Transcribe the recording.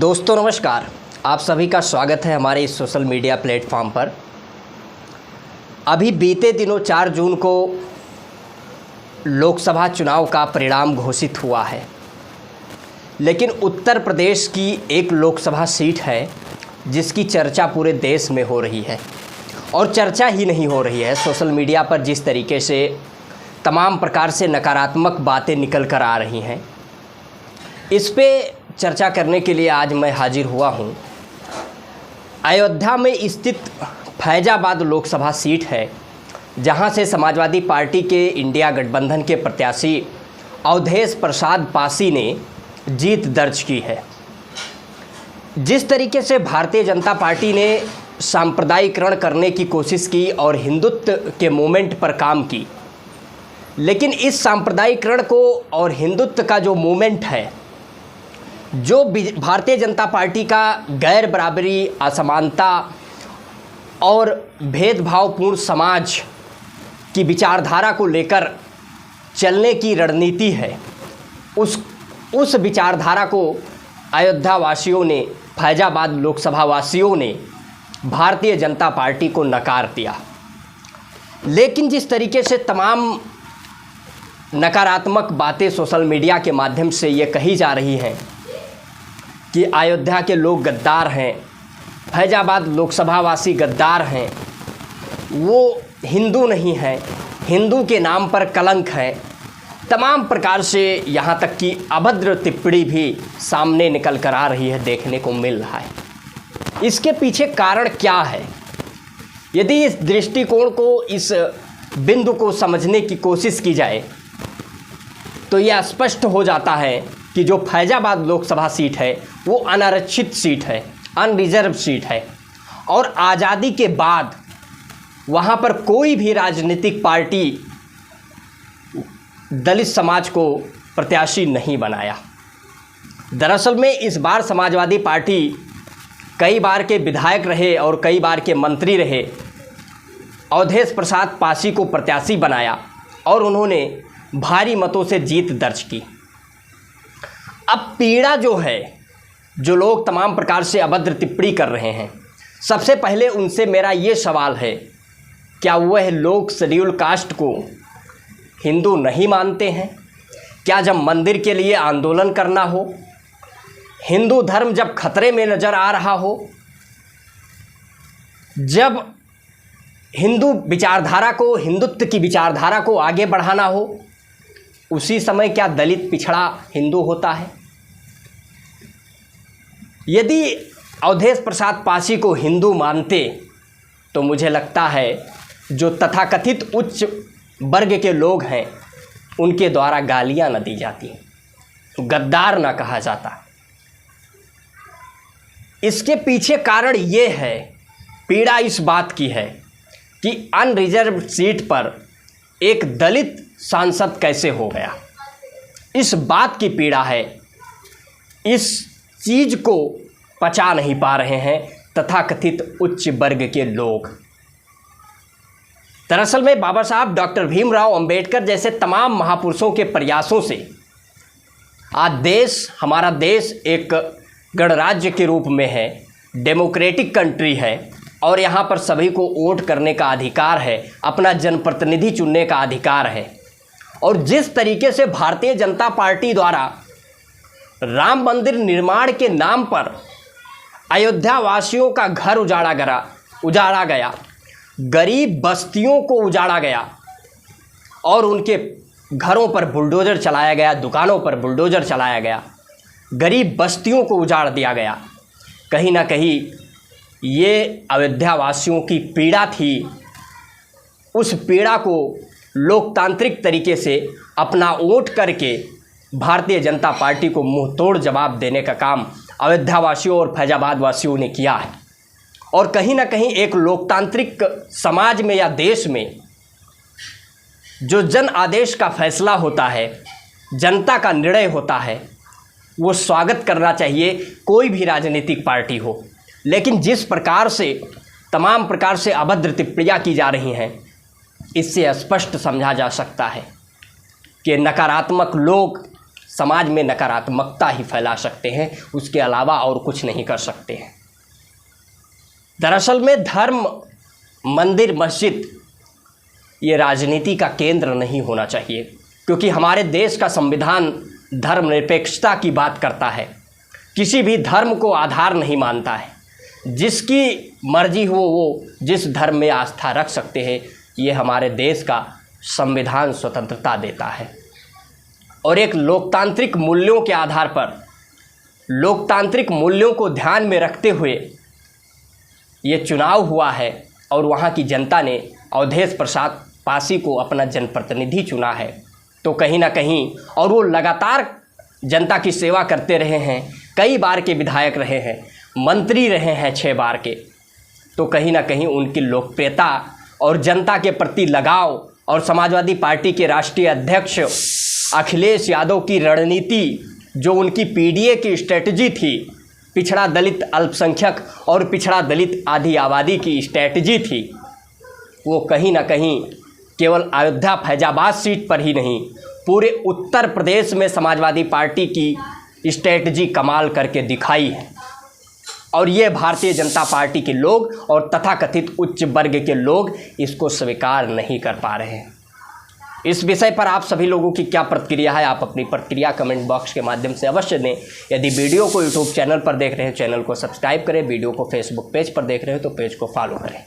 दोस्तों नमस्कार, आप सभी का स्वागत है हमारे इस सोशल मीडिया प्लेटफॉर्म पर। अभी बीते दिनों 4 जून को लोकसभा चुनाव का परिणाम घोषित हुआ है, लेकिन उत्तर प्रदेश की एक लोकसभा सीट है जिसकी चर्चा पूरे देश में हो रही है। और चर्चा ही नहीं हो रही है, सोशल मीडिया पर जिस तरीके से तमाम प्रकार से नकारात्मक बातें निकल कर आ रही हैं, इस पे चर्चा करने के लिए आज मैं हाजिर हुआ हूँ। अयोध्या में स्थित फैजाबाद लोकसभा सीट है, जहाँ से समाजवादी पार्टी के इंडिया गठबंधन के प्रत्याशी अवधेश प्रसाद पासी ने जीत दर्ज की है। जिस तरीके से भारतीय जनता पार्टी ने सांप्रदायिकरण करने की कोशिश की और हिंदुत्व के मूवमेंट पर काम की, लेकिन इस सांप्रदायिकरण को और हिंदुत्व का जो मूवमेंट है, जो भारतीय जनता पार्टी का गैर बराबरी, असमानता और भेदभावपूर्ण समाज की विचारधारा को लेकर चलने की रणनीति है, उस विचारधारा को अयोध्या वासियों ने, फैजाबाद लोकसभा वासियों ने भारतीय जनता पार्टी को नकार दिया। लेकिन जिस तरीके से तमाम नकारात्मक बातें सोशल मीडिया के माध्यम से ये कही जा रही हैं कि अयोध्या के लोग गद्दार हैं, फैजाबाद लोकसभा वासी गद्दार हैं, वो हिंदू नहीं हैं, हिंदू के नाम पर कलंक है, तमाम प्रकार से यहाँ तक कि अभद्र टिप्पणी भी सामने निकल कर आ रही है, देखने को मिल रहा है। इसके पीछे कारण क्या है? यदि इस दृष्टिकोण को, इस बिंदु को समझने की कोशिश की जाए तो यह स्पष्ट हो जाता है कि जो फैजाबाद लोकसभा सीट है वो अनारक्षित सीट है, अनरिजर्व सीट है, और आज़ादी के बाद वहाँ पर कोई भी राजनीतिक पार्टी दलित समाज को प्रत्याशी नहीं बनाया। दरअसल में इस बार समाजवादी पार्टी कई बार के विधायक रहे और कई बार के मंत्री रहे, अवधेश प्रसाद पासी को प्रत्याशी बनाया और उन्होंने भारी मतों से जीत दर्ज की। अब पीड़ा जो है, जो लोग तमाम प्रकार से अभद्र टिप्पणी कर रहे हैं, सबसे पहले उनसे मेरा ये सवाल है, क्या वह लोग शेड्यूल कास्ट को हिंदू नहीं मानते हैं? क्या जब मंदिर के लिए आंदोलन करना हो, हिंदू धर्म जब खतरे में नज़र आ रहा हो, जब हिंदू विचारधारा को, हिंदुत्व की विचारधारा को आगे बढ़ाना हो, उसी समय क्या दलित पिछड़ा हिंदू होता है? यदि अवधेश प्रसाद पासी को हिंदू मानते तो मुझे लगता है जो तथाकथित उच्च वर्ग के लोग हैं उनके द्वारा गालियां न दी जाती, गद्दार ना कहा जाता। इसके पीछे कारण ये है, पीड़ा इस बात की है कि अनरिजर्व सीट पर एक दलित सांसद कैसे हो गया। इस बात की पीड़ा है, इस चीज़ को पचा नहीं पा रहे हैं तथाकथित उच्च वर्ग के लोग। दरअसल में बाबा साहब डॉक्टर भीमराव अंबेडकर जैसे तमाम महापुरुषों के प्रयासों से आज देश, हमारा देश एक गणराज्य के रूप में है, डेमोक्रेटिक कंट्री है, और यहाँ पर सभी को वोट करने का अधिकार है, अपना जनप्रतिनिधि चुनने का अधिकार है। और जिस तरीके से भारतीय जनता पार्टी द्वारा राम मंदिर निर्माण के नाम पर अयोध्या वासियों का घर उजाड़ा गया, गरीब बस्तियों को उजाड़ा गया और उनके घरों पर बुलडोज़र चलाया गया, दुकानों पर बुलडोज़र चलाया गया, गरीब बस्तियों को उजाड़ दिया गया, कहीं ना कहीं ये अयोध्या वासियों की पीड़ा थी। उस पीड़ा को लोकतांत्रिक तरीके से अपना वोट करके भारतीय जनता पार्टी को मुंह तोड़ जवाब देने का काम अयोध्या वासियों और फैजाबाद वासियों ने किया है। और कहीं ना कहीं एक लोकतांत्रिक समाज में या देश में जो जन आदेश का फैसला होता है, जनता का निर्णय होता है, वो स्वागत करना चाहिए, कोई भी राजनीतिक पार्टी हो। लेकिन जिस प्रकार से तमाम प्रकार से अभद्र टिप्पणियाँ की जा रही हैं, इससे स्पष्ट समझा जा सकता है कि नकारात्मक लोग समाज में नकारात्मकता ही फैला सकते हैं, उसके अलावा और कुछ नहीं कर सकते हैं। दरअसल में धर्म, मंदिर, मस्जिद ये राजनीति का केंद्र नहीं होना चाहिए, क्योंकि हमारे देश का संविधान धर्मनिरपेक्षता की बात करता है, किसी भी धर्म को आधार नहीं मानता है। जिसकी मर्जी हो वो जिस धर्म में आस्था रख सकते हैं, ये हमारे देश का संविधान स्वतंत्रता देता है। और एक लोकतांत्रिक मूल्यों के आधार पर, लोकतांत्रिक मूल्यों को ध्यान में रखते हुए ये चुनाव हुआ है और वहाँ की जनता ने अवधेश प्रसाद पासी को अपना जनप्रतिनिधि चुना है। तो कहीं ना कहीं, और वो लगातार जनता की सेवा करते रहे हैं, कई बार के विधायक रहे हैं, मंत्री रहे हैं 6 बार के, तो कहीं ना कहीं उनकी लोकप्रियता और जनता के प्रति लगाव और समाजवादी पार्टी के राष्ट्रीय अध्यक्ष अखिलेश यादव की रणनीति, जो उनकी पीडीए की स्ट्रेटजी थी, पिछड़ा दलित अल्पसंख्यक और पिछड़ा दलित आधी आबादी की स्ट्रेटजी थी, वो कहीं ना कहीं केवल अयोध्या फैजाबाद सीट पर ही नहीं, पूरे उत्तर प्रदेश में समाजवादी पार्टी की स्ट्रेटजी कमाल करके दिखाई है। और ये भारतीय जनता पार्टी के लोग और तथाकथित उच्च वर्ग के लोग इसको स्वीकार नहीं कर पा रहे हैं। इस विषय पर आप सभी लोगों की क्या प्रतिक्रिया है? आप अपनी प्रतिक्रिया कमेंट बॉक्स के माध्यम से अवश्य दें। यदि वीडियो को यूट्यूब चैनल पर देख रहे हैं, चैनल को सब्सक्राइब करें। वीडियो को फेसबुक पेज पर देख रहे हो तो पेज को फॉलो करें।